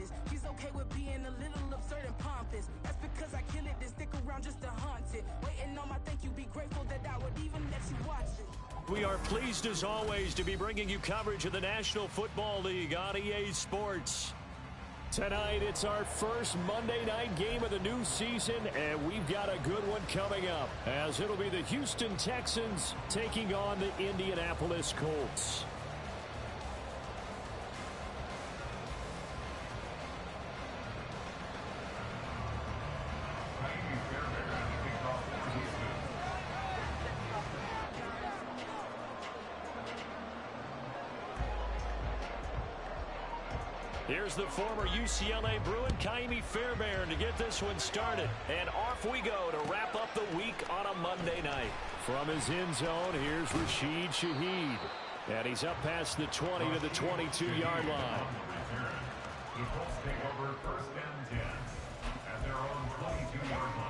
conscious. She's okay with being a little absurd and pompous. That's because I kill it, then stick around just to haunt it. Waiting on my thank you, be grateful that I would even let you watch it. We are pleased as always to be bringing you coverage of the National Football League on EA Sports. Tonight, it's our first Monday night game of the new season, and we've got a good one coming up, as it'll be the Houston Texans taking on the Indianapolis Colts. Here's the former UCLA Bruin, Kaimi Fairbairn, to get this one started. And off we go to wrap up the week on a Monday night. From his end zone, here's Rashid Shaheed. And he's up past the 20 to the 22-yard line. The Colts take over first and 10 at their own 22-yard line.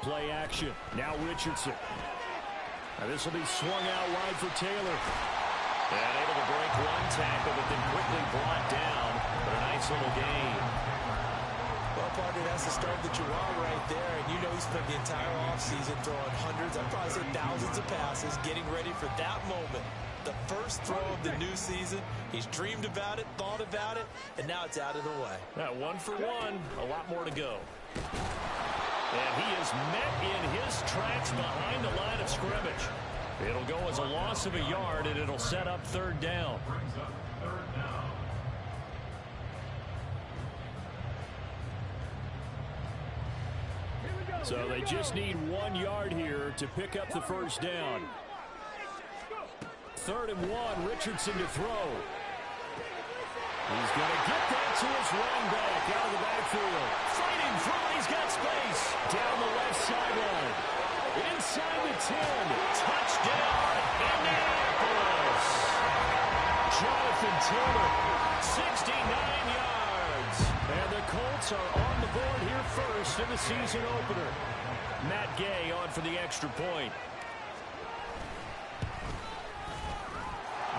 Play action. Now Richardson. This will be swung out wide for Taylor. And able to break one tackle, but then quickly brought down. But a nice little gain. Well, partner, that's the start of the Chihuahua right there. And you know he spent the entire offseason throwing hundreds, I'd probably say thousands of passes, getting ready for that moment. The first throw of the new season. He's dreamed about it, thought about it, and now it's out of the way. That 1 for 1. A lot more to go. And he is met in his tracks behind the line of scrimmage. It'll go as a loss of a yard, and it'll set up third down. So they just need 1 yard here to pick up the first down. 3rd and 1, Richardson to throw. He's going to get that to his running back out of the backfield. Fighting through, he's got space. Down the left sideline. Inside the 10. Touchdown, Indianapolis. Jonathan Taylor, 69 yards. And the Colts are on the board here first in the season opener. Matt Gay on for the extra point.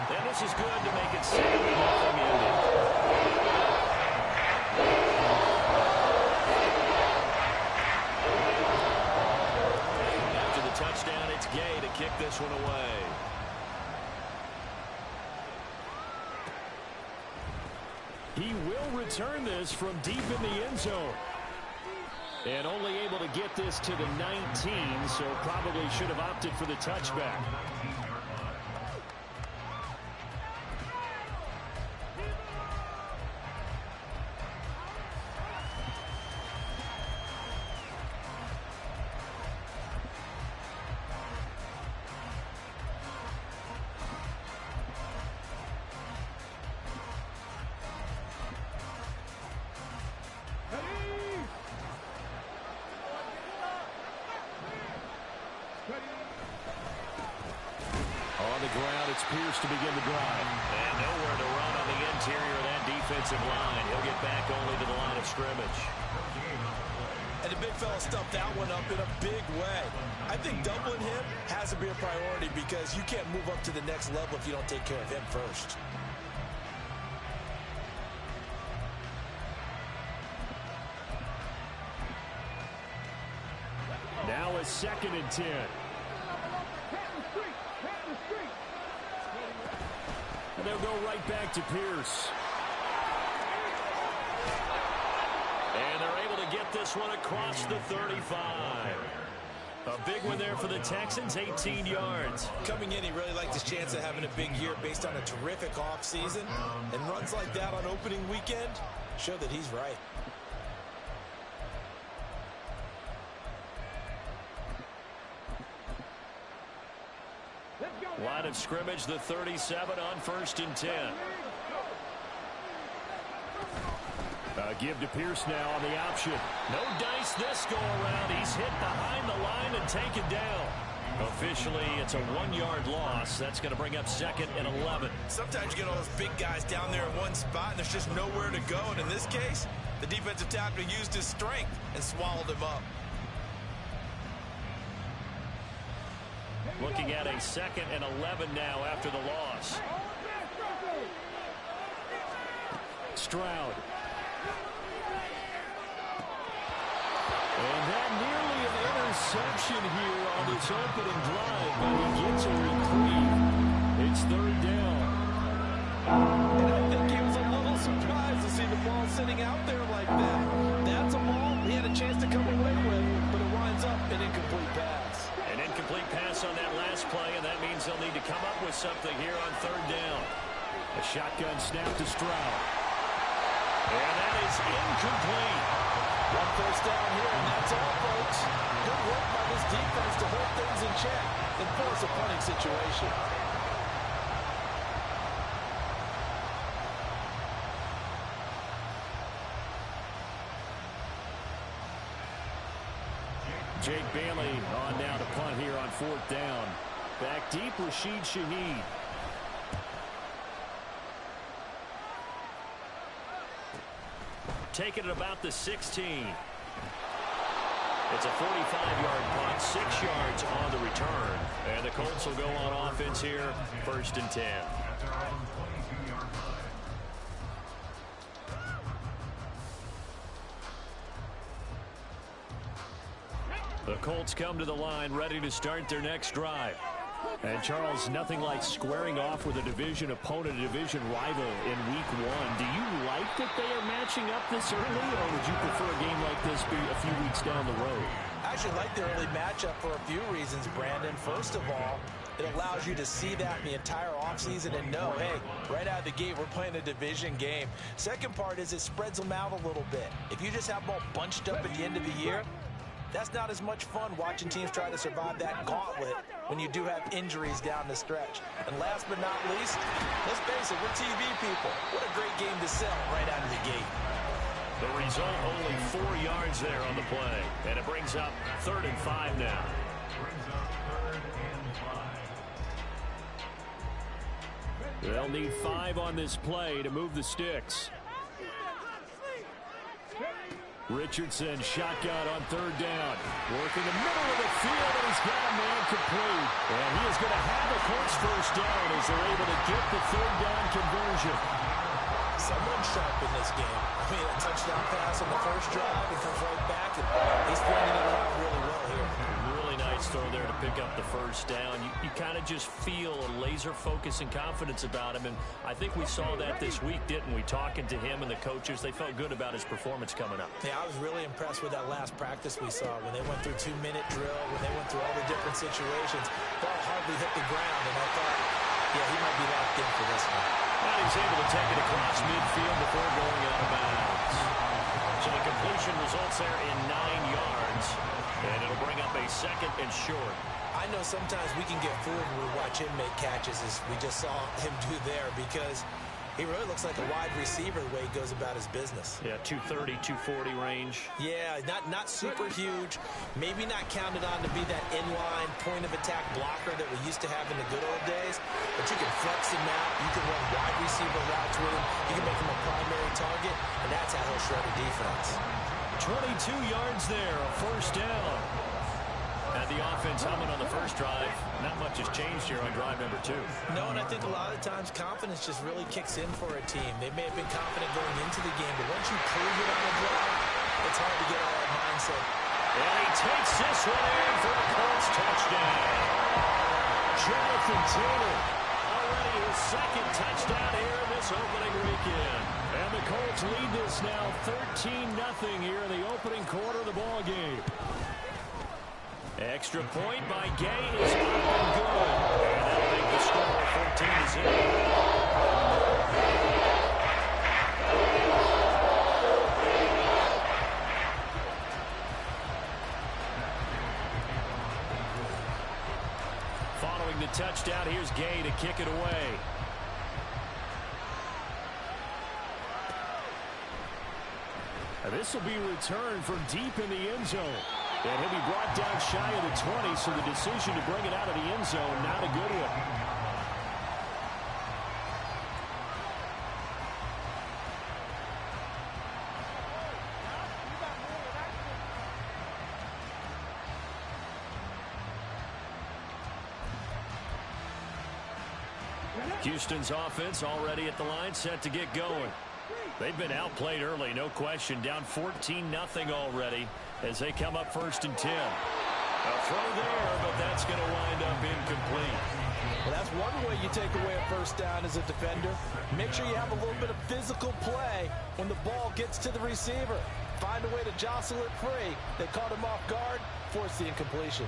And this is good to make it 7-0 Indy. After the touchdown, it's Gay to kick this one away. He will return this from deep in the end zone. And only able to get this to the 19, so probably should have opted for the touchback. To begin the drive. And nowhere to run on the interior of that defensive line. He'll get back only to the line of scrimmage. And the big fella stuffed that one up in a big way. I think doubling him has to be a priority because you can't move up to the next level if you don't take care of him first. Now a 2nd and 10. And they'll go right back to Pierce. And they're able to get this one across the 35. A big one there for the Texans, 18 yards. Coming in, he really liked his chance of having a big year based on a terrific offseason. And runs like that on opening weekend show that he's right. Line of scrimmage, the 37 on 1st and 10. Give to Pierce now on the option. No dice this go around. He's hit behind the line and taken down. Officially, it's a 1-yard loss. That's going to bring up 2nd and 11. Sometimes you get all those big guys down there in one spot, and there's just nowhere to go. And in this case, the defensive tackle used his strength and swallowed him up. Looking at a 2nd and 11 now after the loss. Stroud. And that nearly an interception here on this opening drive, but he gets a reprieve. It's 3rd down. And I think he was a little surprised to see the ball sitting out there like that. That's a ball he had a chance to come away with, but it winds up an incomplete pass. An incomplete pass on that last play, and that means they'll need to come up with something here on 3rd down. A shotgun snap to Stroud. And that is incomplete. 1 first down here, and that's all, folks. Good work by this defense to hold things in check and force a punting situation. Jake Beany on now to punt here on 4th down. Back deep, Rashid Shaheed. Taking it about the 16. It's a 45-yard punt, 6 yards on the return. And the Colts will go on offense here, 1st and 10. At their own 22-yard line. The Colts come to the line ready to start their next drive. And, Charles, nothing like squaring off with a division opponent, a division rival in Week 1. Do you like that they are matching up this early, or would you prefer a game like this be a few weeks down the road? I actually like the early matchup for a few reasons, Brandon. First of all, it allows you to see that in the entire offseason and know, hey, right out of the gate, we're playing a division game. Second part is it spreads them out a little bit. If you just have them all bunched up at the end of the year, that's not as much fun watching teams try to survive that gauntlet when you do have injuries down the stretch. And last but not least, let's face it, we're TV people. What a great game to sell right out of the gate. The result, only 4 yards there on the play. And it brings up 3rd and 5 now. Brings up 3rd and 5. They'll need 5 on this play to move the sticks. Richardson, shotgun on 3rd down. Working the middle of the field, and he's got a man complete. And he is going to have a Colts 1st down as they're able to get the 3rd down conversion. Someone sharp in this game. I mean, a touchdown pass on the first drive, and comes right back, and he's throwing it around really well here. Really nice throw there to pick up the 1st down. You kind of just feel a laser focus and confidence about him, and I think we saw that this week, didn't we? Talking to him and the coaches, they felt good about his performance coming up. Yeah, I was really impressed with that last practice we saw when they went through 2-minute drill, when they went through all the different situations. Ball hardly hit the ground, and I thought, yeah, he might be locked in for this one. And he's able to take it across midfield before going out of bounds. So the completion results there in 9 yards, and it'll bring up a 2nd and short. I know sometimes we can get fooled when we watch him make catches, as we just saw him do there, because he really looks like a wide receiver the way he goes about his business. Yeah, 230, 240 range. Yeah, not super huge. Maybe not counted on to be that inline point-of-attack blocker that we used to have in the good old days. But you can flex him out. You can run wide receiver routes with him. You can make him a primary target, and that's how he'll shred a defense. 22 yards there, a 1st down. And the offense humming on the first drive. Not much has changed here on drive number 2. No, and I think a lot of times confidence just really kicks in for a team. They may have been confident going into the game, but once you prove it on a drive, it's hard to get out of that mindset. And he takes this one in for a Colts touchdown. Jonathan Taylor, already his 2nd touchdown here in this opening weekend. And the Colts lead this now 13-0 here in the opening quarter of the ball game. Extra point by Gay is up and good. And that'll make the score 14-0. Following the touchdown, here's Gay to kick it away. And this will be returned from deep in the end zone. And he'll be brought down shy of the 20, so the decision to bring it out of the end zone, not a good one. Houston's offense already at the line, set to get going. They've been outplayed early, no question. Down 14-0 already as they come up 1st and 10. A throw there, but that's going to wind up incomplete. Well, that's one way you take away a first down as a defender. Make sure you have a little bit of physical play when the ball gets to the receiver. Find a way to jostle it free. They caught him off guard, forced the incompletion.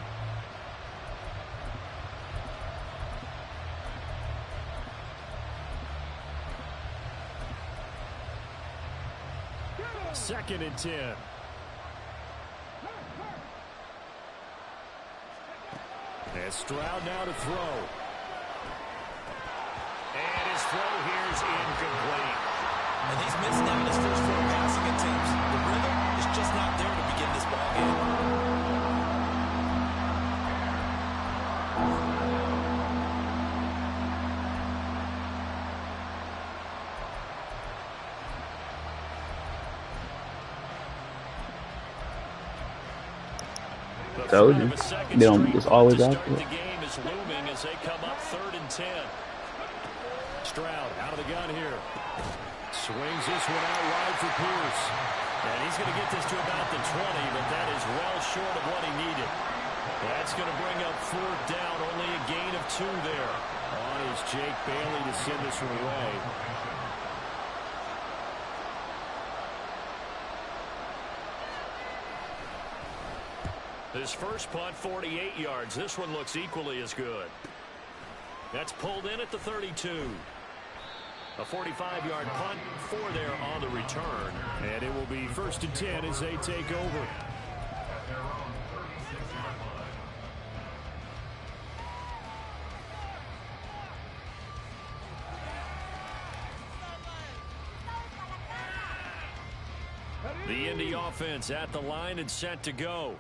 Second and 10. And Stroud now to throw. And his throw here is incomplete. And he's missing out his first 4 passing attempts. The rhythm is just not there to begin this ball game. Told you. They don't just always out there. The game is looming as they come up 3rd and 10. Stroud out of the gun here. Swings this one out wide for Pierce. And he's going to get this to about the 20, but that is well short of what he needed. That's going to bring up 4th down, only a gain of 2 there. On is Jake Bailey to send this one away. His first punt, 48 yards. This one looks equally as good. That's pulled in at the 32. A 45-yard punt, 4 there on the return. And it will be 1st and 10 as they take over. The Indy offense at the line and set to go.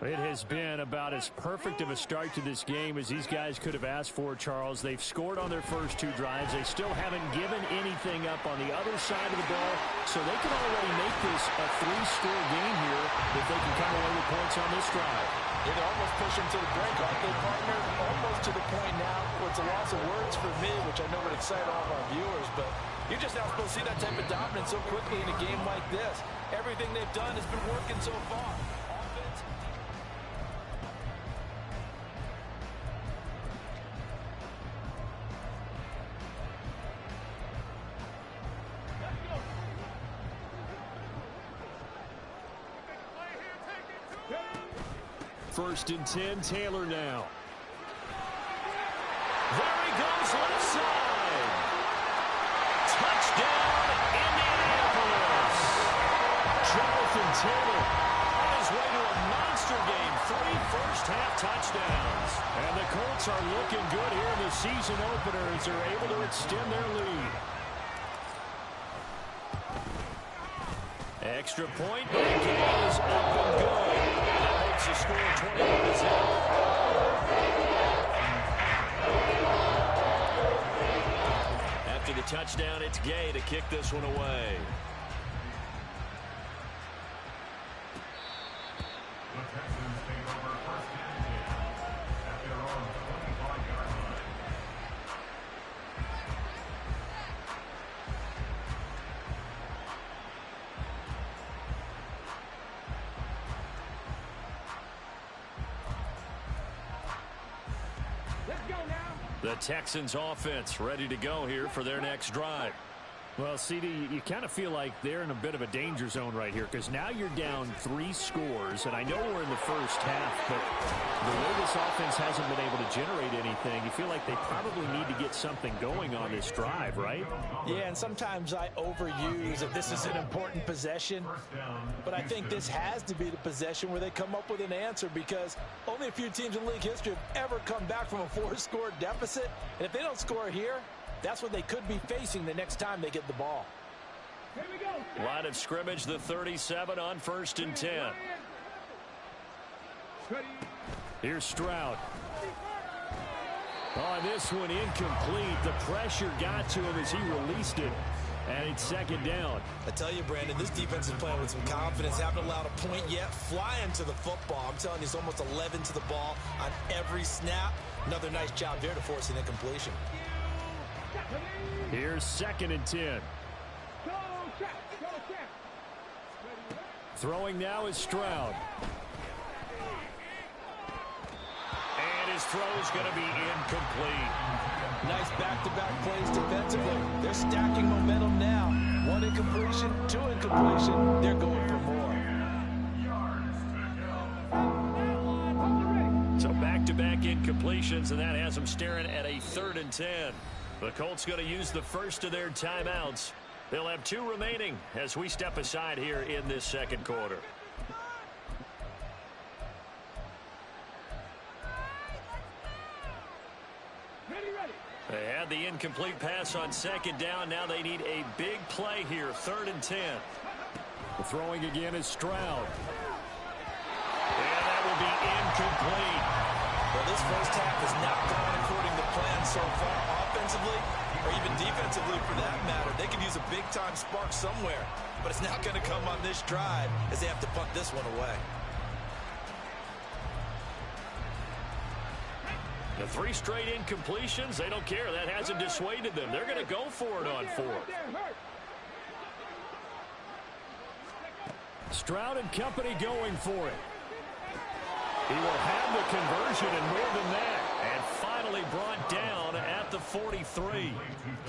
It has been about as perfect of a start to this game as these guys could have asked for, Charles. They've scored on their first 2 drives. They still haven't given anything up on the other side of the ball, so they can already make this a 3-score game here if they can come away with points on this drive. Yeah, they're almost pushing to the brink, aren't they, partner? Almost to the point now where it's a loss of words for me, which I know would excite all of our viewers, but you're just not supposed to see that type of dominance so quickly in a game like this. Everything they've done has been working so far. First and 10, Taylor now. There he goes, left side. Touchdown, Indianapolis. Jonathan Taylor on his way to a monster game. 3 first-half touchdowns. And the Colts are looking good here in the season opener as they're able to extend their lead. Extra point, but the game is up and good. That makes the score 21-0. After the touchdown, it's Gay to kick this one away. The Texans take over 1st and 10 at their own 25-yard line. The Texans offense ready to go here for their next drive. Well, CD, you kind of feel like they're in a bit of a danger zone right here because now you're down 3 scores, and I know we're in the first half, but the way this offense hasn't been able to generate anything, you feel like they probably need to get something going on this drive, right? Yeah, and sometimes I overuse if this is an important possession, but I think this has to be the possession where they come up with an answer because only a few teams in league history have ever come back from a 4-score deficit, and if they don't score here, that's what they could be facing the next time they get the ball. Line of scrimmage, the 37 on 1st and 10. Here's Stroud. On this one, incomplete. The pressure got to him as he released it. And it's second down. I tell you, Brandon, this defense is playing with some confidence. Haven't allowed a point yet. Flying to the football. I'm telling you, it's almost 11 to the ball on every snap. Another nice job there to force an incompletion. Here's 2nd and 10. Throwing now is Stroud. And his throw is going to be incomplete. Nice back-to-back plays defensively. They're stacking momentum now. 1 incompletion, 2 incompletion. They're going for more. So back-to-back incompletions, and that has them staring at a 3rd and 10. The Colts going to use the first of their timeouts. They'll have 2 remaining as we step aside here in this second quarter. They had the incomplete pass on 2nd down. Now they need a big play here. 3rd and 10. The throwing again is Stroud. And that will be incomplete. Well, this first half has not gone according to plan so far, offensively or even defensively for that matter. They could use a big-time spark somewhere, but it's not going to come on this drive as they have to punt this one away. The 3 straight incompletions, they don't care. That hasn't dissuaded them. They're going to go for it on 4th. Stroud and company going for it. He will have the conversion and more than that. And finally brought down at the 43.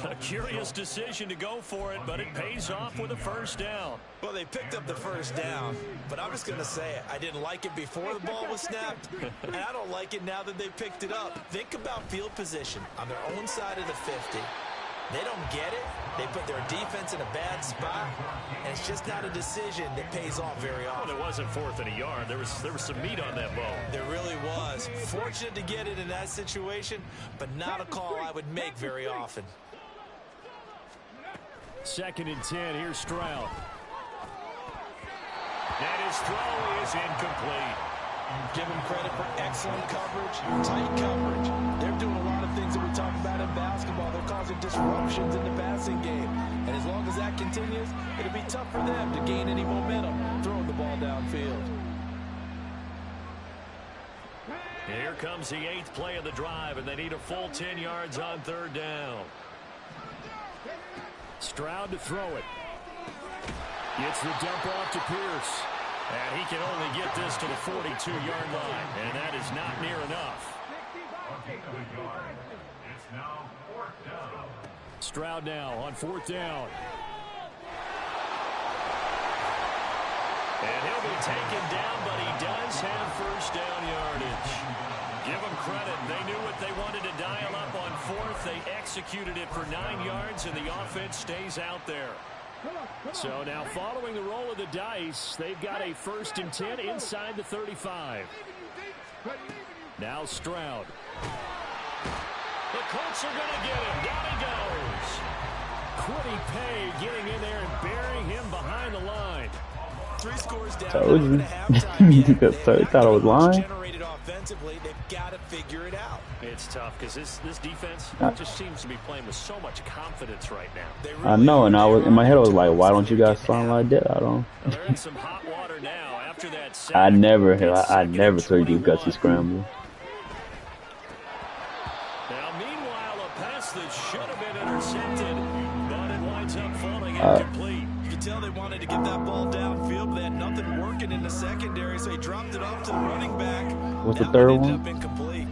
A curious decision to go for it, but it pays off with a 1st down. Well, they picked up the 1st down, but I'm just going to say it. I didn't like it before the ball was snapped, and I don't like it now that they picked it up. Think about field position on their own side of the 50. They don't get it. They put their defense in a bad spot, and it's just not a decision that pays off very often. Well, it wasn't 4th and a yard. There was some meat on that ball. There really was. Fortunate to get it in that situation, but not a call I would make very often. 2nd and 10. Here's Stroud. And his throw is incomplete. Give him credit for excellent coverage, tight coverage. They're doing a lot of things that we talk about in basketball. They're causing disruptions in the passing game. And as long as that continues, it'll be tough for them to gain any momentum throwing the ball downfield. Here comes the 8th play of the drive, and they need a full 10 yards on 3rd down. Stroud to throw it. Gets the dump off to Pierce. And he can only get this to the 42-yard line, and that is not near enough. It's now 4th down. Stroud now on 4th down. And he'll be taken down, but he does have 1st down yardage. Give them credit. They knew what they wanted to dial up on 4th. They executed it for 9 yards, and the offense stays out there. So now following the roll of the dice, they've got a 1st and 10 inside the 35. Now Stroud. The Colts are going to get him. Down he goes. Quiddy Pay getting in there and burying him behind the line. 3 scores down. Told you. Thought I was lying. Offensively, they've got to figure it out. It's tough because this defense just seems to be playing with so much confidence right now. Really I know, and in my head I was like, why don't you guys sound like that? I don't. They're in some hot water now after that sack. I never told you gutsy scramble. Now, meanwhile, a pass that should have been intercepted, but it winds up falling incomplete. You can tell they wanted to get that ball downfield, but they had nothing working in the secondary, so he dropped it off to the running back. What's the third one? Ended up incomplete.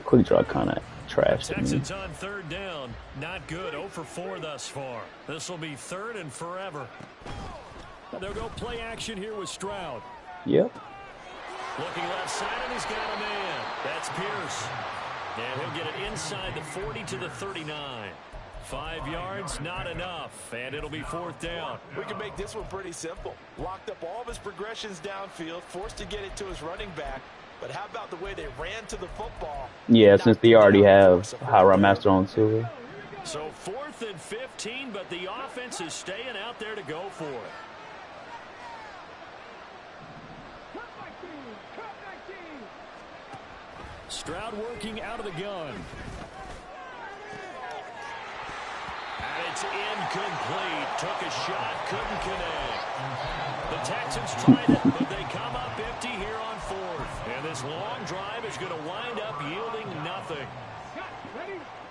Quick draw kind of trashed me. Texans on 3rd down. Not good. 0 for 4 thus far. This will be 3rd and forever. They'll go play action here with Stroud. Yep. Looking left side, and he's got a man. That's Pierce. And he'll get it inside the 40 to the 39. 5 yards, not enough, and it'll be 4th down. We can make this one pretty simple. Locked up all of his progressions downfield, forced to get it to his running back. But how about the way they ran to the football? Yeah, since they already have High Route Master on silver. So 4th and 15, but the offense is staying out there to go for it. Stroud working out of the gun. And it's incomplete. Took a shot, couldn't connect. The Texans tried it, but they come up empty here on fourth. And this long drive is going to wind up yielding nothing.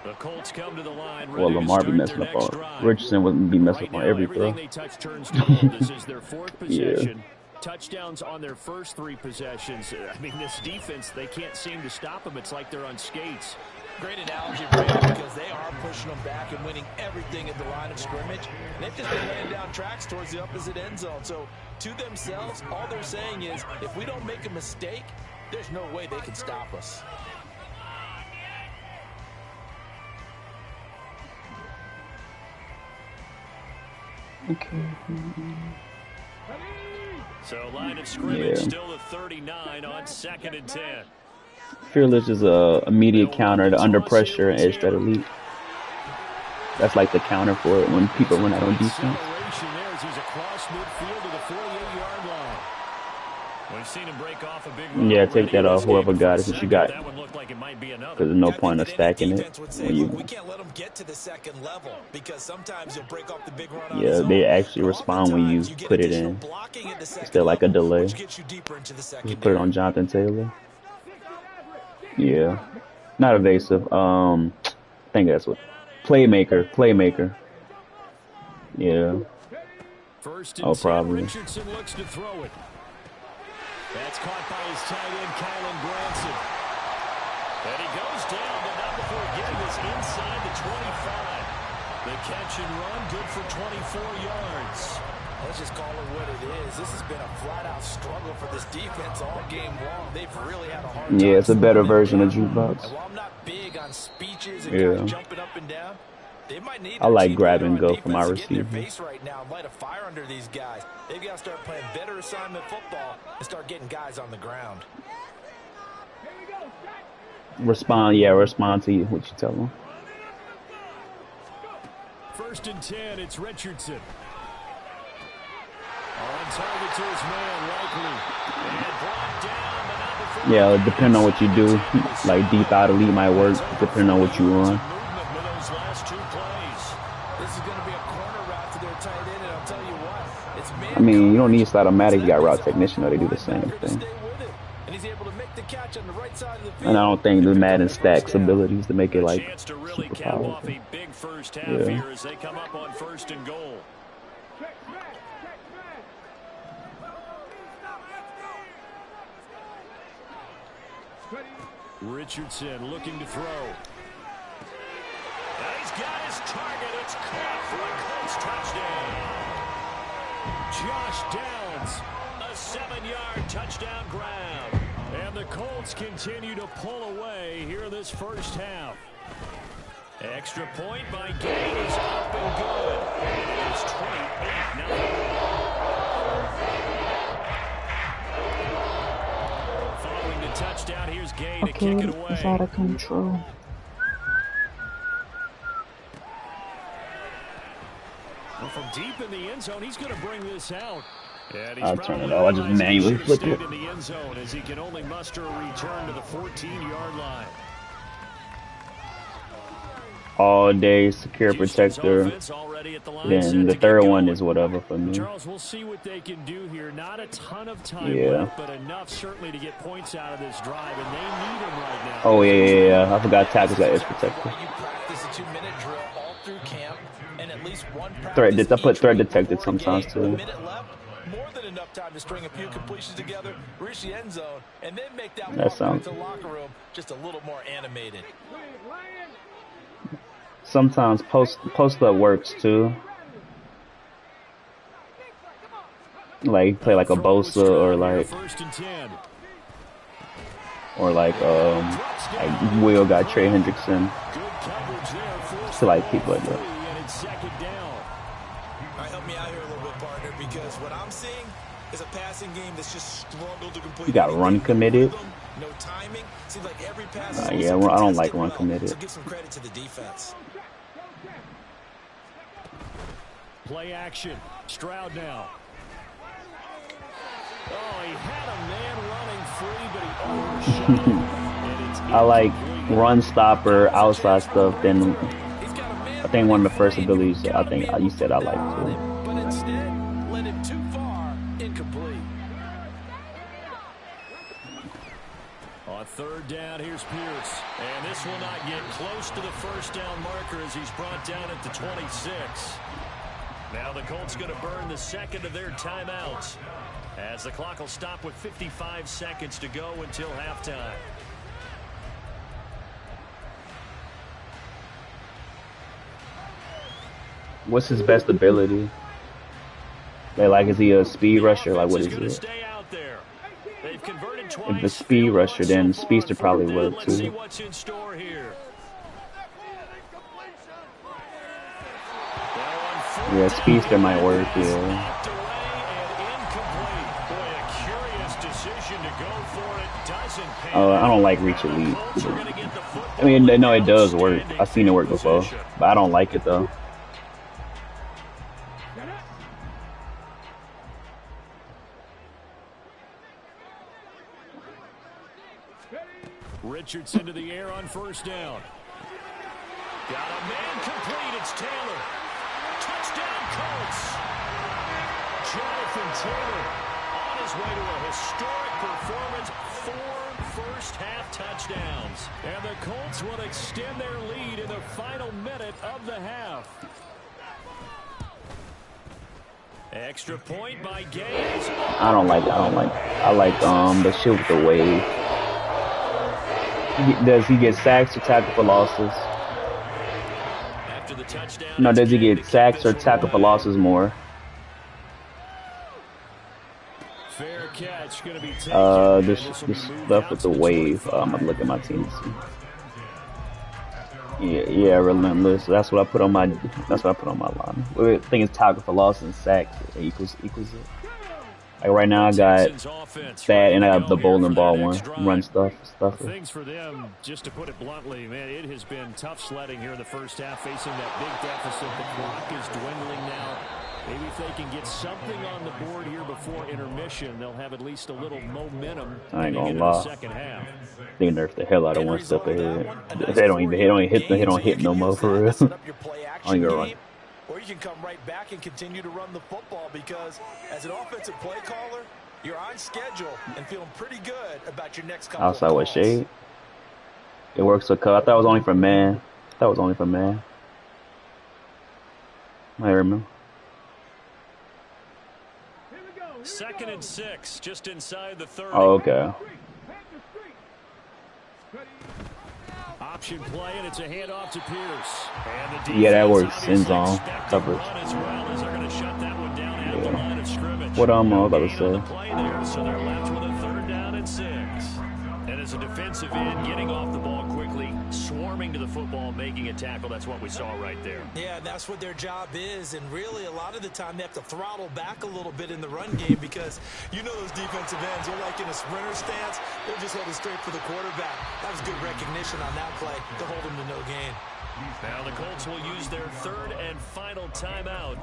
The Colts come to the line. Well, Lamar be messing up on Richardson wouldn't be messing up on every throw. Everything they touch turns to gold. This is their fourth possession. Yeah. Touchdowns on their first 3 possessions. I mean, this defense, they can't seem to stop them. It's like they're on skates. Great analogy, Brad, because they are pushing them back and winning everything at the line of scrimmage. They've just been laying down tracks towards the opposite end zone. So, to themselves, all they're saying is, if we don't make a mistake, there's no way they can stop us. Okay. So line of scrimmage still the 39 on 2nd and 10. Fearless is a immediate counter to under pressure and edge threat elite. That's like the counter for it when people run out on defense. He's across midfield to the 48-yard line. We've seen him break off a big run. Yeah, take that off whoever got it since you got it. That one looked like it might be another. Because there's no point of stacking it. We can't let them get to the second level because sometimes you'll break off the big run. Yeah, they actually respond when you put it in. It's still like a delay. Just put it on Jonathan Taylor. Yeah. Not evasive. I think that's what. Playmaker. Yeah. Oh, probably. Richardson looks to throw it. That's caught by his tight end, Kylan Branson. And he goes down, but not before getting this inside the 25. The catch and run, good for 24 yards. Let's just call it what it is. This has been a flat-out struggle for this defense all game long. They've really had a hard time. Yeah, it's a better version of jukebox. And while I'm not big on speeches and guys jumping up and down, they might need I like grab and go for my receiver. Right now, light a fire under these guys. They've got to start playing better assignment football and start getting guys on the ground. Respond to you, what you tell them. 1st and 10, it's Richardson. On target to his man, likely. And brought down, but not before. Yeah, depending on what you do, like deep out elite might work, depending on what you run. I mean, you don't need Slatomatic, you got route technician, or they do the same thing. And I don't think the Madden stacks abilities to make it like super powerful. Yeah. As they come up on 1st and goal. Richardson looking to throw. And he's got his target. It's caught for a Colts touchdown. Josh Downs, a 7-yard touchdown grab. And the Colts continue to pull away here in this first half. Extra point by Gay is up and good. And it is 28-0. Following the touchdown, here's Gay to kick it away. It's out of control. Well, from deep in the end zone, he's going to bring this out. And he's I'll turn it off. I just manually flip it. In the end zone as he can only muster a return to the 14-yard line. All day secure protector. Then the third one is whatever for me. Charles, we'll see what they can do here. Not a ton of time left, but enough certainly to get points out of this drive, and they need him right now. Oh yeah. I forgot tackles got edge protector. I put threat detected sometimes too. Time to string a few completions together, reach the end zone, and then make that walk back to the locker room just a little more animated. Sometimes post up works too. Like play like a Bosa or like Will got Trey Hendrickson. To like people like that. Help me out here a little bit, partner, because what I'm seeing is a passing game that's just struggled to complete. You got run committed. No timing. Seems like every pass I don't like run committed. So give some credit to the defense. Play action. Stroud now. Oh, he had a man running free, but he overshot him. And it's I like run stopper, outside stuff. Then I think one of the first abilities I think you said I like too. But instead, led him too far, incomplete. On third down, here's Pierce. And this will not get close to the first down marker as he's brought down at the 26. Now the Colts going to burn the second of their timeouts, as the clock will stop with 55 seconds to go until halftime. What's his best ability? Like, is he a speed rusher? Like, what is it? If the speed rusher, then speedster probably work too. Yeah, speedster might work. Yeah. I don't like reach elite. I mean, no, it does work. I've seen it work before, but I don't like it though. Richardson to the air on first down. Got a man complete. It's Taylor. Touchdown, Colts. Jonathan Taylor on his way to a historic performance. 4 first-half touchdowns. And the Colts will extend their lead in the final minute of the half. Extra point by Gaines. I like the shit with the wave. Does he get sacks or tackle for losses? After the touchdown, no, does he get sacks or tackle for losses more? Fair catch, gonna be this stuff with the wave. I'm gonna look at my team. Yeah, relentless. That's what I put on my. That's what I put on my line. I think it's tackle for losses and sacks. It equals it. Like right now, I got that, and I got the bowling ball one, run stuff. Things for them, just to put it bluntly, man, it has been tough sledding here in the first half, facing that big deficit. The clock is dwindling now. Maybe if they can get something on the board here before intermission, they'll have at least a little momentum. I ain't gonna lie. The second half. They nerf the hell out of one step ahead. They don't hit no more for real. I ain't gonna run. Or you can come right back and continue to run the football, because as an offensive play caller, you're on schedule and feeling pretty good about your next couple outside with shade. It works so cut. I thought it was only for man. I remember. 2nd and 6, just inside the 30. Oh, okay. Option play, and it's a handoff to Pierce. And the yeah, that works. End zone coverage. What I was about to say. So they're left with a 3rd down and 6. And as a defensive end, getting off the ball quickly, swarming to the football, making a tackle. That's what we saw right there. Yeah, that's what their job is. And really, a lot of the time, they have to throttle back a little bit in the run game, because you know those defensive ends, they're like in a sprinter stance. They're just headed straight for the quarterback. That was good recognition on that play to hold him to no gain. Now the Colts will use their 3rd and final timeout,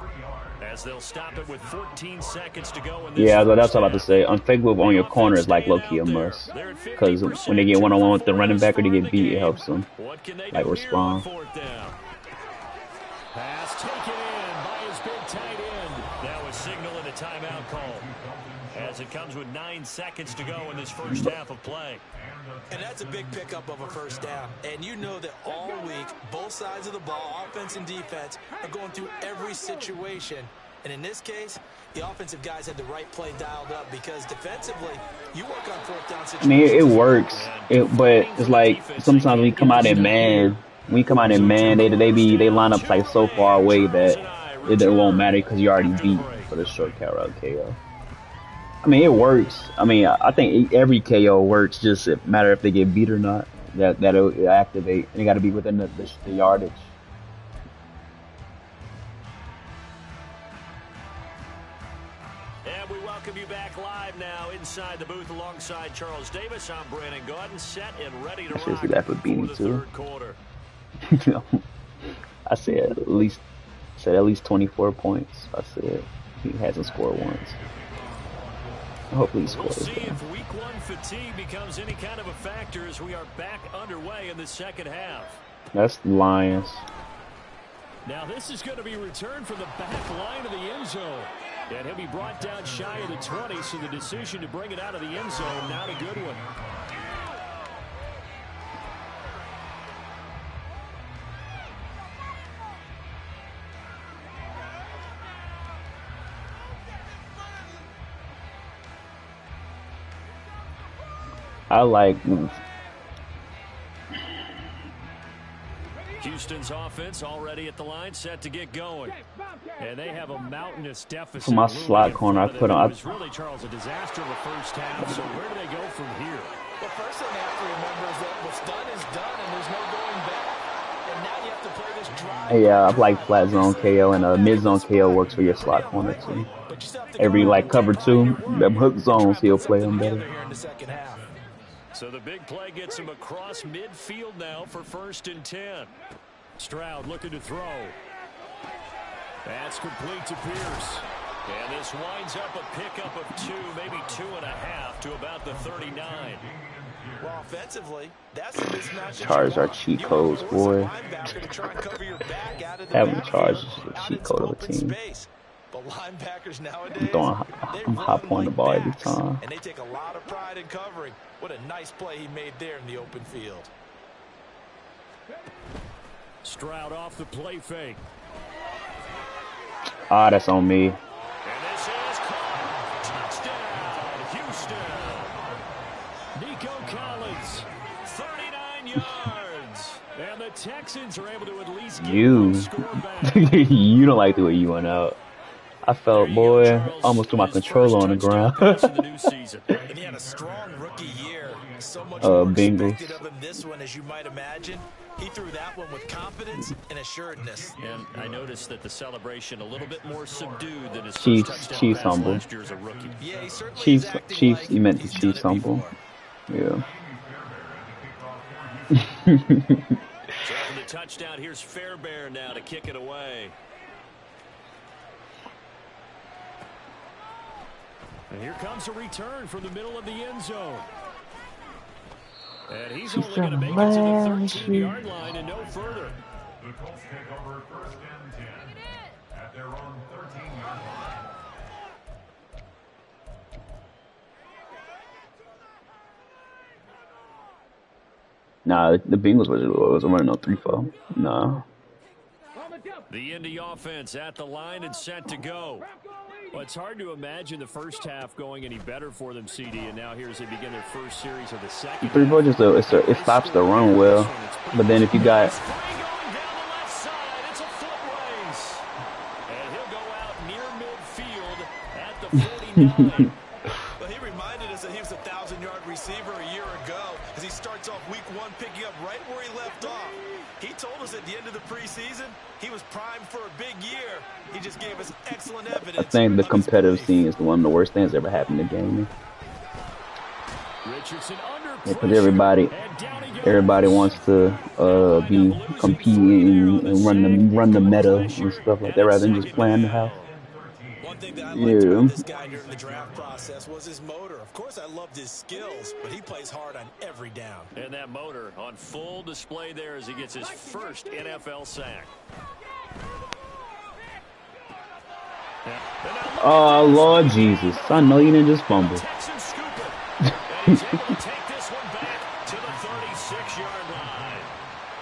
as they'll stop it with 14 seconds to go. In this yeah, that's what I'm about to say. Unfavorable on your corner is like low-key a must, because when they get one-on-one with the running back or they get beat, it helps them like respond. Pass taken in by his big tight end. That was signaling a timeout call, as it comes with 9 seconds to go in this first half of play. And that's a big pickup of a first down. And you know that all week, both sides of the ball, offense and defense, are going through every situation. And in this case, the offensive guys had the right play dialed up, because defensively, you work on 4th down situations. I mean, it works, but it's like sometimes we come out in man. When you come out in man, they line up like so far away that it won't matter, because you already beat for the short route KO. I mean, it works. I mean, I think every KO works. Just it matter if they get beat or not. That'll activate. And it got to be within the yardage. And we welcome you back live now inside the booth alongside Charles Davis. I'm Brandon Gordon, set and ready to rock that for Beany the too. 3rd quarter. I said at least 24 points. I said he hasn't scored once. Hopefully he scores. We'll see if week 1 fatigue becomes any kind of a factor as we are back underway in the second half. That's the Lions. Now this is going to be returned from the back line of the end zone. And he'll be brought down shy of the 20, so the decision to bring it out of the end zone, not a good one. I like Houston's offense already at the line, set to get going. And they have a mountainous deficit. for my slot corner. I put on. It was really, Charles, a disaster in the first half. So where do they go from here? The first thing they have to remember is that what's done is done, and there's no going back. And now you have to play this drive. Yeah, I like flat zone KO, and mid zone KO works for your slot corner too. Every cover 2, them hook zones, he'll play them better. So the big play gets him across midfield now for 1st and 10. Stroud looking to throw. That's complete to Pierce. And this winds up a pickup of 2, maybe 2.5 to about the 39. Well, offensively, that's a mismatch. Chargers are cheat codes, boy. Having Chargers is a cheat code of a team. But linebackers nowadays, I'm high point the ball every time. And they take a lot of pride in covering. What a nice play he made there in the open field. Stroud off the play fake. Ah, that's on me. And this is caught. Touchdown, Houston. Nico Collins, 39 yards. And the Texans are able to at least get one score back. You don't like the way you went out. I felt, boy, almost threw my controller on the ground. And he had a strong rookie year. So much more expected of him this one, as you might imagine. He threw that one with confidence and assuredness. And I noticed that the celebration a little bit more subdued than his Chiefs, first touchdown Chiefs pass humble. last year as a rookie. Yeah, he certainly Chiefs, you meant the Chiefs humble. Yeah. So for the touchdown, here's Fairbairn now to kick it away. And here comes a return from the middle of the end zone. And he's only going to make it to the 13-yard line and no further. The Colts take over 1st and 10 at their own 13-yard line. Nah, the Bengals was running on 3-4. Nah. The Indy offense at the line and set to go. Well, it's hard to imagine the first half going any better for them, CD, and now here as they begin their first series of the second. 3-4 just it stops the run well, but then if you got It's a foot race. And he'll go out near midfield at the 49. Well, he reminded us that he was a 1,000-yard receiver a year ago as he starts off week 1 picking up right where he left off. He told us at the end of the preseason he was primed for a big year. He just gave us excellent evidence. I think the competitive scene is one of the worst things that ever happened in the game. Because everybody wants to be competing and run the meta and stuff like that rather than just playing the house. One thing that I liked about this guy during the draft process was his motor. Of course, I loved his skills, but he plays hard on every down. And that motor on full display there as he gets his first NFL sack. Oh, Lord Jesus. I know you didn't just fumble. Texans scoop it. And he's able to take this one back to the 36-yard line.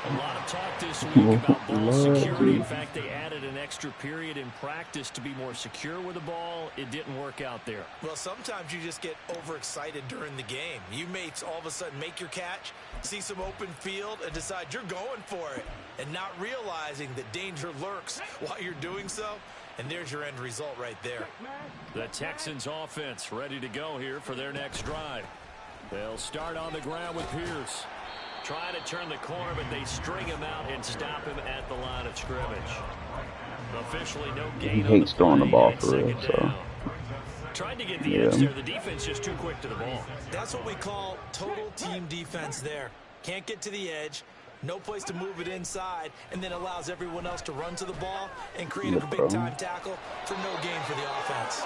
A lot of talk this week about ball security. In fact, they added an extra period in practice to be more secure with the ball. It didn't work out there. Well, sometimes you just get overexcited during the game. You may all of a sudden make your catch, see some open field, and decide you're going for it, and not realizing that danger lurks while you're doing so. And there's your end result right there. The Texans offense ready to go here for their next drive. They'll start on the ground with Pierce. Trying to turn the corner, but they string him out and stop him at the line of scrimmage. Officially no gain. He hates throwing the ball for real, so. Tried to get the edge there. The defense just too quick to the ball. That's what we call total team defense there. Can't get to the edge. No place to move it inside, and then allows everyone else to run to the ball and create a big-time tackle for no gain for the offense.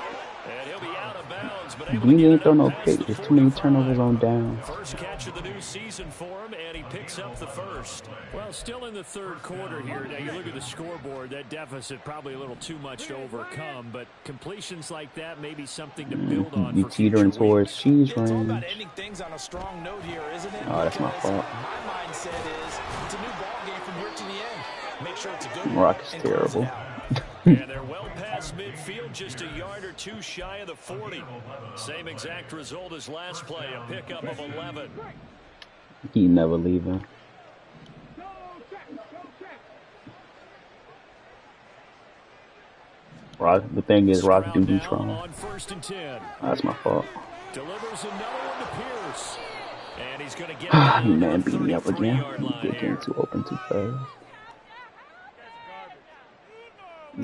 And he'll be out of bounds has been able to Beany get ain't throw it no up pick. past There's the too many 45. turnovers on down. First catch of the new season for him, and he picks up the first. Well, still in the third quarter here. Now, you look at the scoreboard, that deficit probably a little too much to overcome, but completions like that may be something to build on You for future teetering towards weeks. cheese It's all about range. ending things on a strong note here, isn't it? Oh, that's my Because fault. my mindset is it's a new ball game from here to the end. Make sure it's a good one Rock is and close it terrible. out. And they're well past midfield, just a yard or two shy of the 40. Same exact result as last play, a pickup of 11. He never leaving. Rock. The thing is, Rock do be trying. On 1st and 10. That's my fault. Delivers another one to Pierce. And he's going to get He man beat me up again. He getting too open too fast.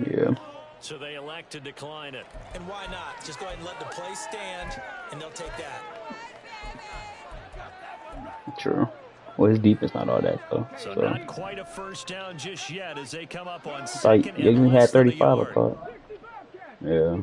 Yeah. So they elect to decline it. And why not? Just go ahead and let the play stand, and they'll take that. True. Well, his defense not all that though. So So not quite a first down just yet as they come up on like second he and had less than a 35, I yard. thought. Yeah.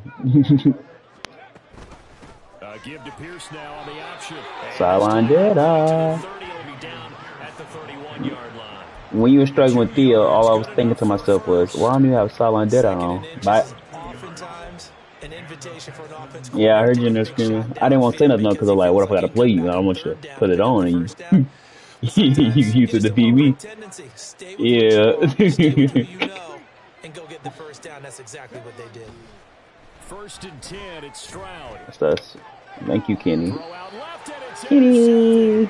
Give to Pierce now on the option. Sideline dead eye. 30 will be down at the 31-yard line. When you were struggling with Theo, all I was thinking to myself was, why don't you have sideline dead eye on? But Oftentimes, an invitation for an offense. yeah, I heard you in there screaming. I didn't want to say nothing because I'm like, what if I got to play you? I don't want you to put it on and you to defeat me. Yeah. And go get the first down. That's exactly what they did. 1st and 10, it's Stroud. That's us. Thank you, Kenny. Throw out left and it's Kenny.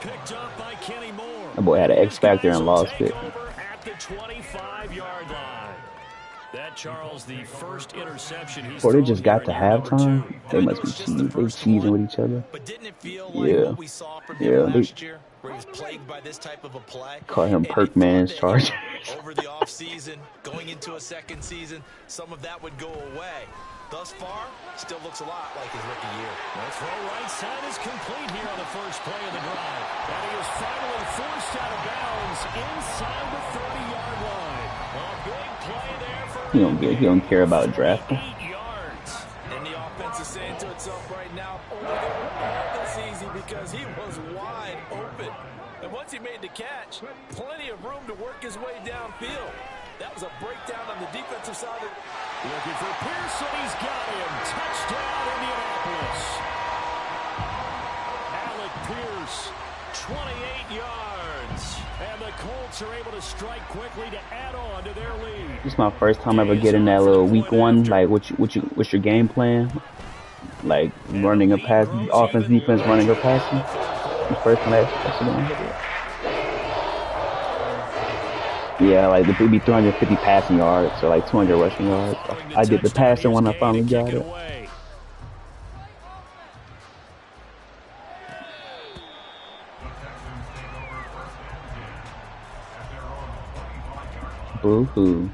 picked up by Kenny Moore. That boy had an X factor and lost it. Over at the 25-yard line. That, Charles, the first interception he's Boy, they thrown just got to here in number halftime. 2. They must be cheating. They cheesing with each other. But didn't it feel like Yeah. what we saw from him Yeah. last year, where he was plagued by this type of a play? Call him And you Perk thought Man's that Chargers. over the offseason, going into a second season, some of that would go away. Thus far, still looks a lot like his rookie year. The throw right side is complete here on the first play of the drive. And he is finally forced out of bounds inside the 30-yard line. A big play there for He don't care about drafting. 8 yards. And the offense is saying to itself right now, oh, they were all this easy because he was wide open. And once he made the catch, plenty of room to work his way downfield. That was a breakdown on the defensive side. Looking for Pierce, and he's got him. Touchdown, Indianapolis. Alec Pierce, 28 yards. And the Colts are able to strike quickly to add on to their lead. This is my first time ever getting that little week one. Like, what's your game plan? Like running a pass, offense, defense, running or passing. The first time I yeah, like it would be 350 passing yards or like 200 rushing yards. I did the passing when I finally got it. Boo-hoo.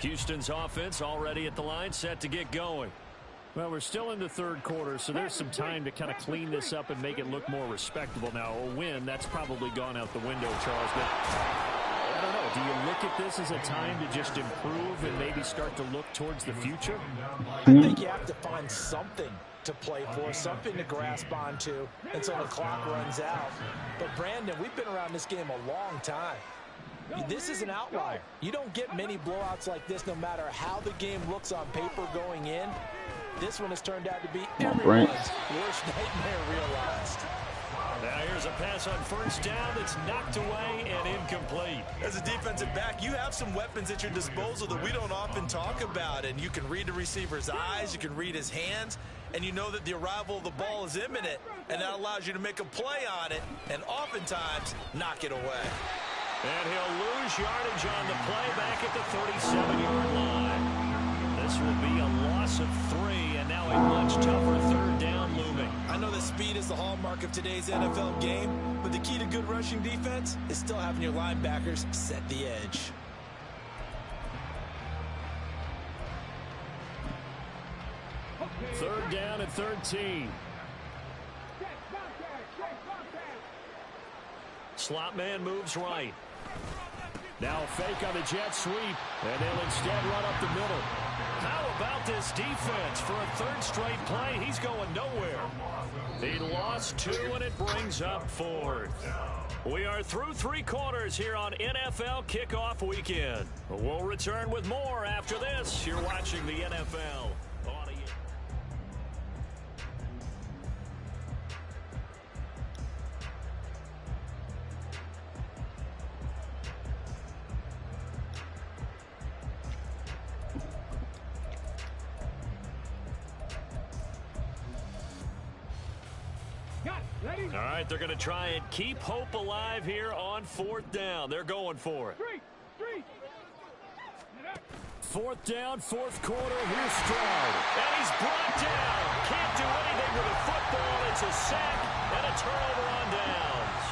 Houston's offense already at the line, set to get going. Well, we're still in the third quarter, so there's some time to kind of clean this up and make it look more respectable. Now, a win, that's probably gone out the window, Charles. But I don't know. Do you look at this as a time to just improve and maybe start to look towards the future? I think you have to find something to play for, something to grasp onto until the clock runs out. But, Brandon, we've been around this game a long time. This is an outlier. You don't get many blowouts like this no matter how the game looks on paper going in. This one has turned out to be everyone's worst nightmare realized. Now here's a pass on first down that's knocked away and incomplete. As a defensive back, you have some weapons at your disposal that we don't often talk about. And you can read the receiver's eyes, you can read his hands, and you know that the arrival of the ball is imminent. And that allows you to make a play on it and oftentimes knock it away. And he'll lose yardage on the play back at the 37-yard line. This will be a loss of 3, and now a much tougher third down looming. I know that speed is the hallmark of today's NFL game, but the key to good rushing defense is still having your linebackers set the edge. Third down and 13. slot man moves right. Now a fake on the jet sweep, and they'll instead run up the middle. How about this defense? For a third straight play, he's going nowhere. He lost 2, and it brings up 4th. We are through 3 quarters here on NFL Kickoff Weekend. We'll return with more after this. You're watching the NFL. All right, they're going to try and keep hope alive here on 4th down. They're going for it. 4th down, 4th quarter. Here's Stroud. And he's brought down. Can't do anything with a football. It's a sack and a turnover on downs.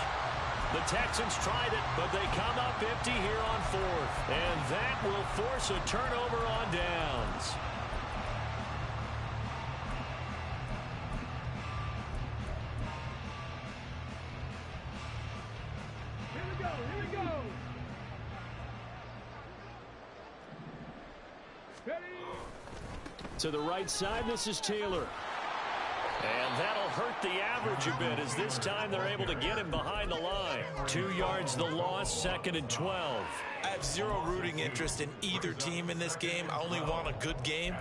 The Texans tried it, but they come up empty here on 4th. And that will force a turnover on downs. To the right side, this is Taylor. And that'll hurt the average a bit as this time they're able to get him behind the line. 2 yards the loss, 2nd and 12. I have zero rooting interest in either team in this game. I only want a good game.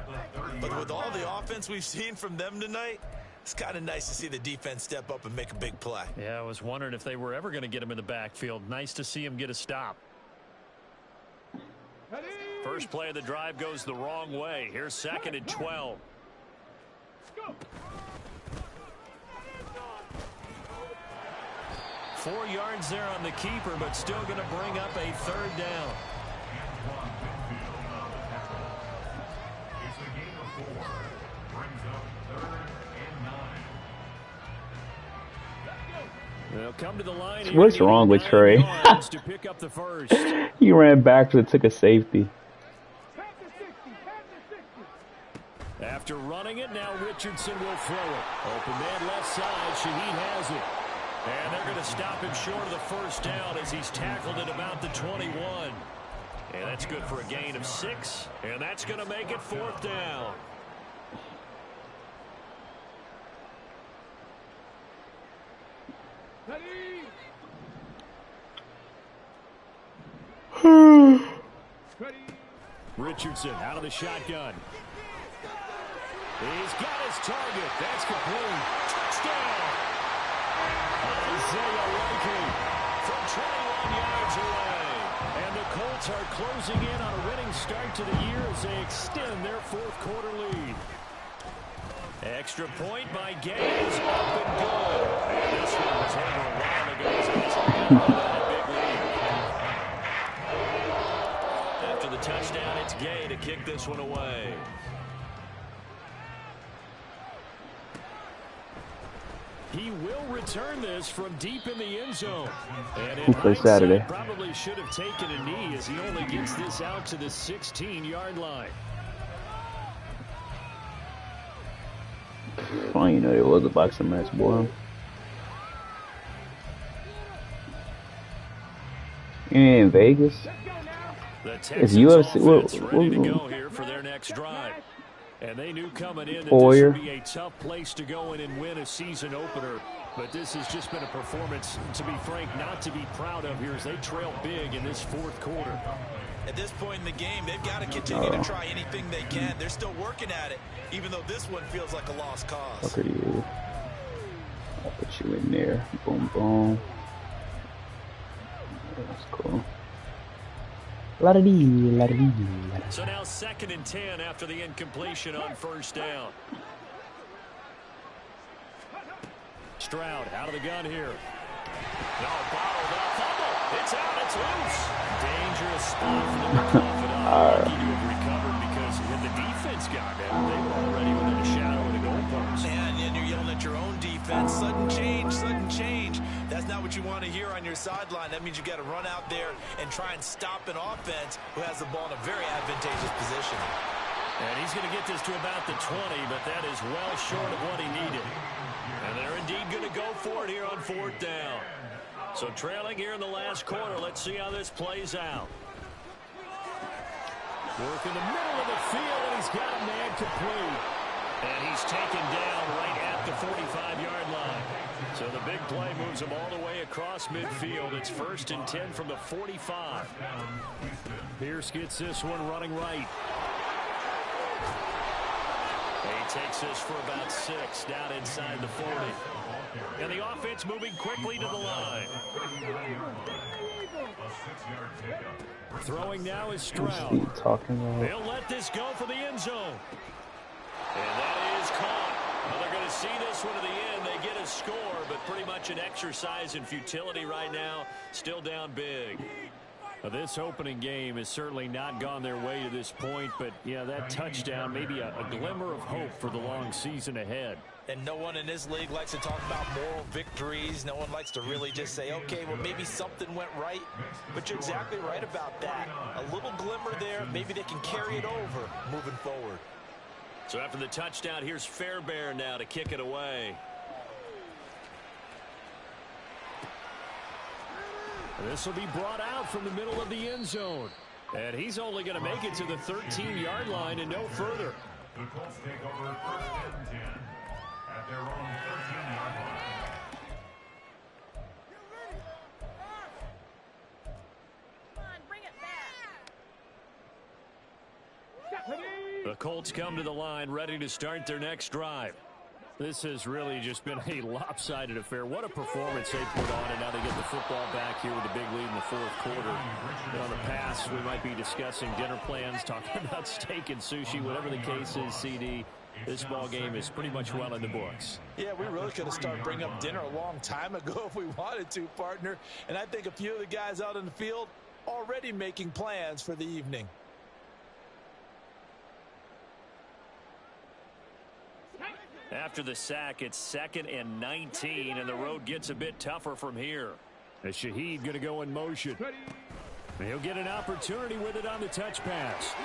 But with all the offense we've seen from them tonight, it's kind of nice to see the defense step up and make a big play. Yeah, I was wondering if they were ever going to get him in the backfield. Nice to see him get a stop. First play of the drive goes the wrong way. Here's 2nd and 12. 4 yards there on the keeper, but still going to bring up a 3rd down. It's a gain of 4. Brings up 3rd and 9. They'll come to the line. What's wrong with Trey? To pick up the first. He ran back and took a safety. After running it, now Richardson will throw it. Open man left side. Shaheed has it. And they're going to stop him short of the first down as he's tackled at about the 21. And that's good for a gain of 6. And that's going to make it 4th down. Richardson out of the shotgun. He's got his target. That's complete. Touchdown. Isaiah Likely from 21 yards away. And the Colts are closing in on a winning start to the year as they extend their 4th quarter lead. Extra point by Gay is up and good. And this one was over a while ago as he's a big lead. After the touchdown, it's Gay to kick this one away. He will return this from deep in the end zone. And in hindsight, probably should have taken a knee as he only gets this out to the 16-yard line. Oh, you know, it was a boxing match, boy. In Vegas? It's UFC. Ready to go here for their next drive. And they knew coming in that this would be a tough place to go in and win a season opener. But this has just been a performance, to be frank, not to be proud of here as they trail big in this 4th quarter. At this point in the game, they've got to continue to try anything they can. They're still working at it, even though this one feels like a lost cause. Look at you. I'll put you in there. Boom, boom. That's cool. So now 2nd and 10 after the incompletion on first down. Stroud out of the gun here. No, bottled up. Fumble. It's out. It's loose. Dangerous spot for them to cough it up. Lucky to have recovered because when the defense got them, they were already within a shadow of the goalpost. And you're yelling at your own defense. Sudden change, sudden change. That's not what you want to hear on your sideline. That means you got to run out there and try and stop an offense who has the ball in a very advantageous position. And he's going to get this to about the 20, but that is well short of what he needed. And they're indeed going to go for it here on 4th down. So trailing here in the last quarter. Let's see how this plays out. Work in the middle of the field, and he's got a man complete. And he's taken down right at the 45-yard line. So the big play moves him all the way across midfield. It's 1st and 10 from the 45. Pierce gets this one running right. He takes this for about 6 down inside the 40. And the offense moving quickly to the line. Throwing now is Stroud. They'll let this go for the end zone. And that is caught. Well, they're going to see this one to the end. They get a score, but pretty much an exercise in futility right now. Still down big. Well, this opening game has certainly not gone their way to this point, but, yeah, that touchdown, maybe a glimmer of hope for the long season ahead. And no one in this league likes to talk about moral victories. No one likes to really just say, okay, well, maybe something went right. But you're exactly right about that. A little glimmer there. Maybe they can carry it over moving forward. So after the touchdown, here's Fairbairn now to kick it away. This will be brought out from the middle of the end zone. And he's only going to make it to the 13-yard line and no further. The Colts take over 1st and 10 at their own 13-yard line. Come on, bring it back. The Colts come to the line ready to start their next drive. This has really just been a lopsided affair. What a performance they put on, and now they get the football back here with a big lead in the 4th quarter. And on the pass, we might be discussing dinner plans, talking about steak and sushi, whatever the case is, CD. This ball game is pretty much well in the books. Yeah, we really could have started bringing up dinner a long time ago if we wanted to, partner. And I think a few of the guys out in the field already making plans for the evening. After the sack, it's 2nd and 19, and the road gets a bit tougher from here. As Shaheed going to go in motion. And he'll get an opportunity with it on the touch pass.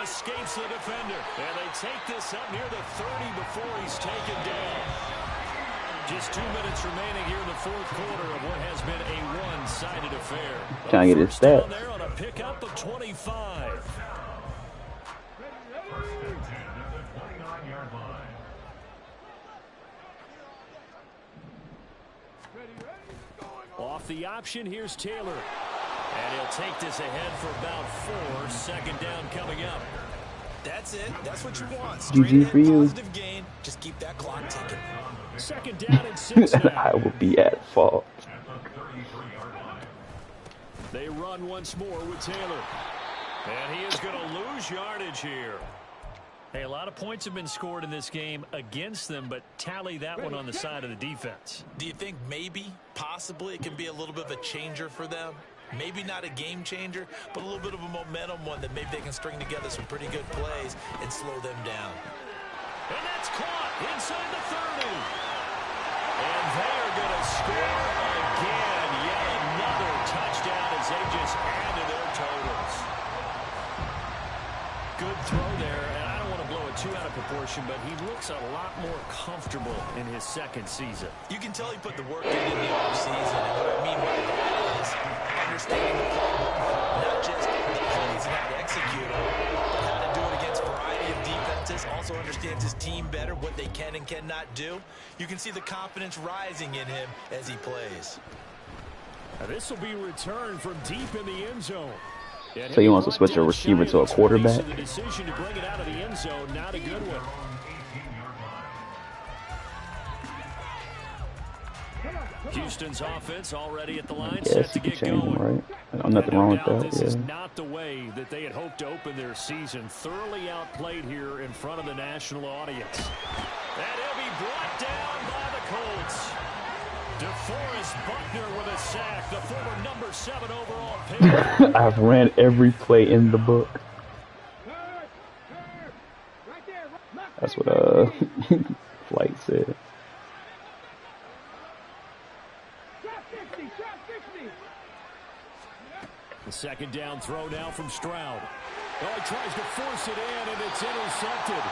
Escapes the defender. And they take this up near the 30 before he's taken down. Just 2 minutes remaining here in the 4th quarter of what has been a one-sided affair. Trying to get his stats. There on a pickup of 25. Off the option, here's Taylor. And he'll take this ahead for about 4. 2nd down coming up. That's it. That's what you want. GG for you. Positive gain. Just keep that clock ticking. 2nd down and 6 now. I will be at fault. They run once more with Taylor. And he is going to lose yardage here. Hey, a lot of points have been scored in this game against them, but tally that one on the side of the defense. Do you think maybe, possibly, it can be a little bit of a changer for them? Maybe not a game changer, but a little bit of a momentum one that maybe they can string together some pretty good plays and slow them down. And that's caught inside the 30. And they're going to score again. Yet another touchdown as they just add to their totals. Good throw there. Too out of proportion, but he looks a lot more comfortable in his 2nd season. You can tell he put the work in the offseason, and what I mean by that is understanding the playbook, not just the plays and how to execute them, but how to do it against a variety of defenses. Also understands his team better, what they can and cannot do. You can see the confidence rising in him as he plays. Now this will be returned from deep in the end zone. So he wants to switch a receiver to a quarterback. The decision to bring it out of the end zone, not a good one. Houston's offense already at the line, set to get going. Right? Nothing wrong with that. This is not the way that they had hoped to open their season. Thoroughly outplayed here in front of the national audience. And he'll be brought down by the Colts. DeForest Buckner with a sack, the former number 7 overall pick. I've ran every play in the book. That's what Flight said. The 2nd down throw now from Stroud. Oh, he tries to force it in, and it's intercepted.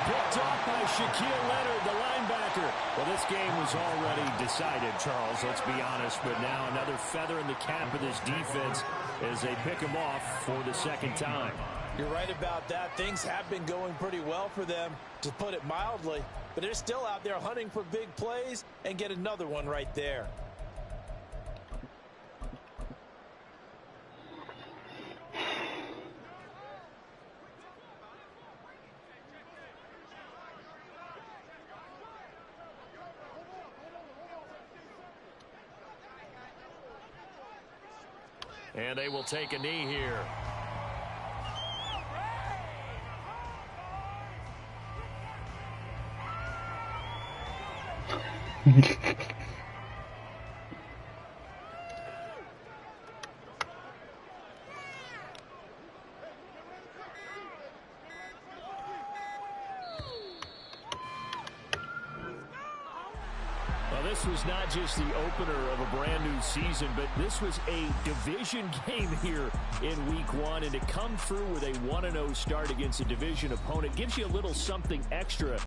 Picked off by Shaquille Leonard, the linebacker. Well, this game was already decided, Charles, let's be honest. But now another feather in the cap of this defense as they pick him off for the second time. You're right about that. Things have been going pretty well for them, to put it mildly. But they're still out there hunting for big plays and get another one right there. And they will take a knee here. This was not just the opener of a brand new season, but this was a division game here in week 1. And to come through with a 1-0 start against a division opponent gives you a little something extra